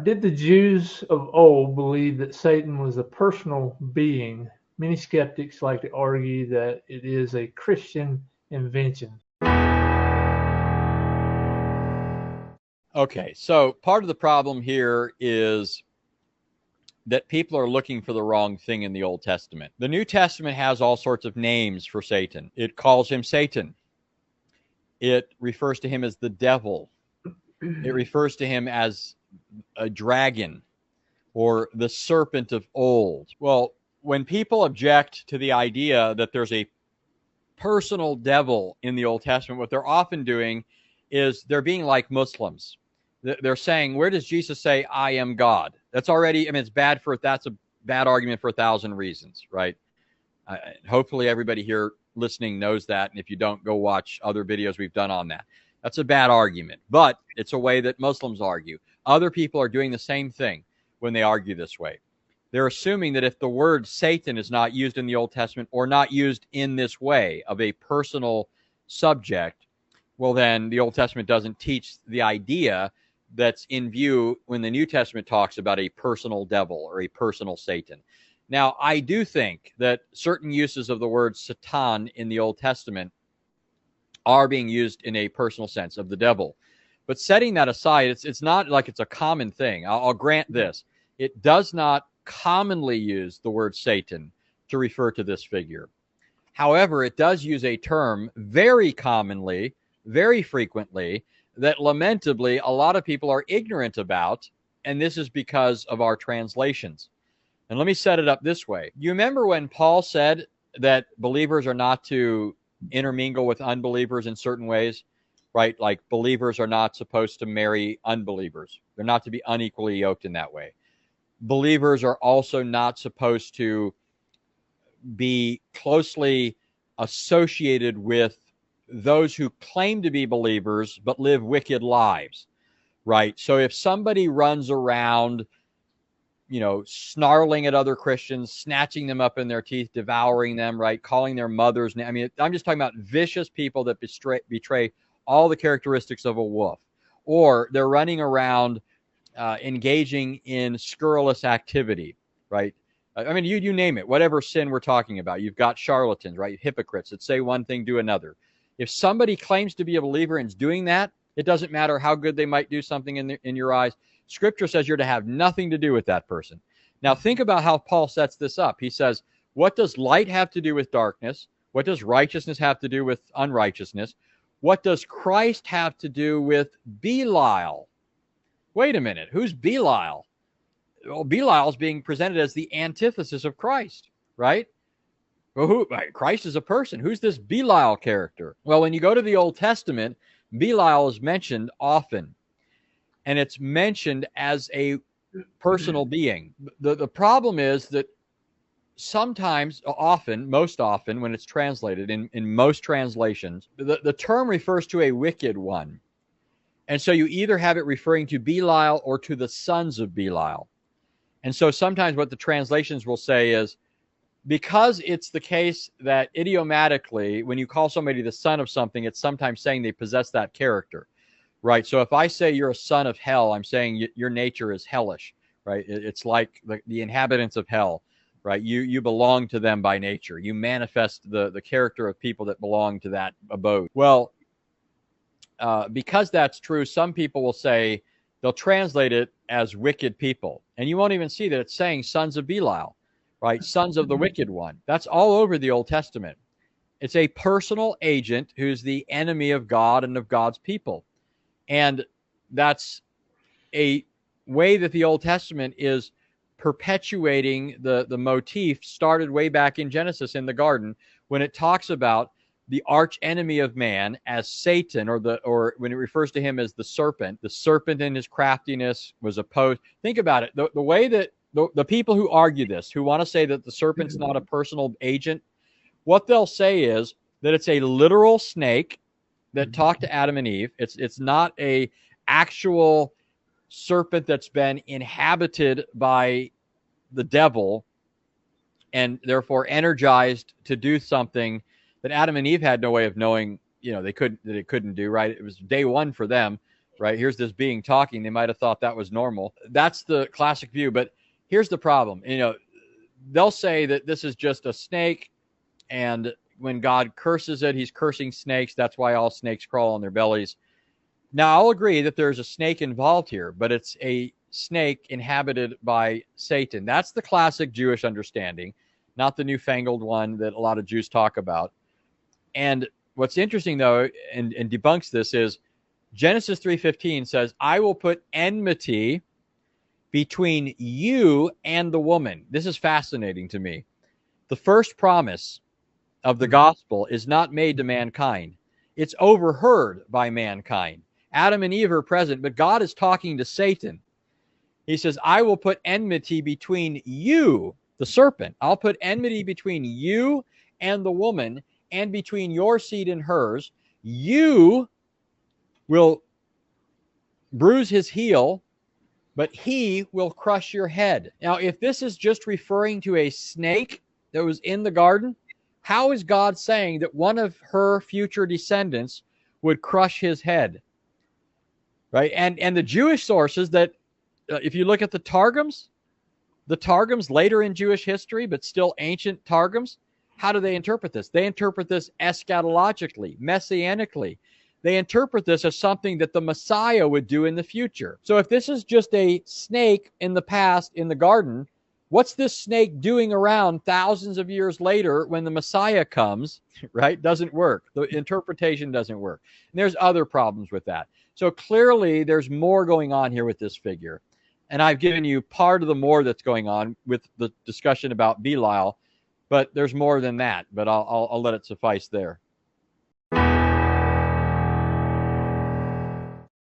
Did the Jews of old believe that Satan was a personal being? Many skeptics like to argue that it is a Christian invention. Okay, so part of the problem here is that people are looking for the wrong thing in the Old Testament. The New Testament has all sorts of names for Satan. It calls him Satan. It refers to him as the devil. It refers to him as a dragon or the serpent of old. Well, when people object to the idea that there's a personal devil in the Old Testament, what they're often doing is they're being like Muslims. They're saying, where does Jesus say, I am God? That's already, I mean, that's a bad argument for 1,000 reasons, right? Hopefully everybody here listening knows that. And if you don't, go watch other videos we've done on that. That's a bad argument, but it's a way that Muslims argue. Other people are doing the same thing when they argue this way. They're assuming that if the word Satan is not used in the Old Testament or not used in this way of a personal subject, well, then the Old Testament doesn't teach the idea that's in view when the New Testament talks about a personal devil or a personal Satan. Now, I do think that certain uses of the word Satan in the Old Testament are being used in a personal sense of the devil. But setting that aside, it's not like it's a common thing. I'll grant this. It does not commonly use the word Satan to refer to this figure. However, it does use a term very commonly, very frequently, that lamentably a lot of people are ignorant about, and this is because of our translations. And let me set it up this way. You remember when Paul said that believers are not to intermingle with unbelievers in certain ways, right? Like believers are not supposed to marry unbelievers. They're not to be unequally yoked in that way. Believers are also not supposed to be closely associated with those who claim to be believers but live wicked lives, right? So if somebody runs around, snarling at other Christians, snatching them up in their teeth, devouring them, right? Calling their mothers. I mean, I'm just talking about vicious people that betray all the characteristics of a wolf. Or they're running around engaging in scurrilous activity, right? I mean, you name it, whatever sin we're talking about. You've got charlatans, right? Hypocrites that say one thing, do another. If somebody claims to be a believer and is doing that, it doesn't matter how good they might do something in your eyes. Scripture says you're to have nothing to do with that person. Now, think about how Paul sets this up. He says, what does light have to do with darkness? What does righteousness have to do with unrighteousness? What does Christ have to do with Belial? Wait a minute. Who's Belial? Well, Belial is being presented as the antithesis of Christ, right? Well, Christ is a person. Who's this Belial character? Well, when you go to the Old Testament, Belial is mentioned often, and it's mentioned as a personal being. The problem is that sometimes, most often, when it's translated in most translations, the term refers to a wicked one. And so you either have it referring to Belial or to the sons of Belial. And so sometimes what the translations will say is, because it's the case that idiomatically, when you call somebody the son of something, it's sometimes saying they possess that character, right? So if I say you're a son of hell, I'm saying your nature is hellish, right? It's like the inhabitants of hell, right? You belong to them by nature. You manifest the character of people that belong to that abode. Well, because that's true, some people will say, they'll translate it as wicked people. And you won't even see that it's saying sons of Belial, right? Sons of the wicked one. That's all over the Old Testament. It's a personal agent who's the enemy of God and of God's people. And that's a way that the Old Testament is perpetuating the motif started way back in Genesis in the garden, when it talks about the arch enemy of man as Satan, or when it refers to him as the serpent in his craftiness was opposed. Think about it. The way that the people who argue this, who want to say that the serpent's not a personal agent, what they'll say is that it's a literal snake that talked to Adam and Eve. It's not a actual serpent that's been inhabited by the devil and therefore energized to do something that Adam and Eve had no way of knowing, they couldn't do, right? It was day one for them, right? Here's this being talking. They might have thought that was normal. That's the classic view. But here's the problem. They'll say that this is just a snake, and when God curses it, he's cursing snakes. That's why all snakes crawl on their bellies. Now, I'll agree that there's a snake involved here, but it's a snake inhabited by Satan. That's the classic Jewish understanding, not the newfangled one that a lot of Jews talk about. And what's interesting, though, and debunks this, is Genesis 3:15 says, I will put enmity between you and the woman. This is fascinating to me. The first promise of the gospel is not made to mankind. It's overheard by mankind. Adam and Eve are present, but God is talking to Satan. He says, I will put enmity between you, the serpent. I'll put enmity between you and the woman, and between your seed and hers. You will bruise his heel, but he will crush your head. Now, if this is just referring to a snake that was in the garden, how is God saying that one of her future descendants would crush his head? Right? And the Jewish sources that, if you look at the Targums later in Jewish history, but still ancient Targums, how do they interpret this? They interpret this eschatologically, messianically. They interpret this as something that the Messiah would do in the future. So if this is just a snake in the past in the garden, what's this snake doing around thousands of years later when the Messiah comes, right? Doesn't work. The interpretation doesn't work. And there's other problems with that. So clearly there's more going on here with this figure. And I've given you part of the more that's going on with the discussion about Belial, but there's more than that. But I'll let it suffice there.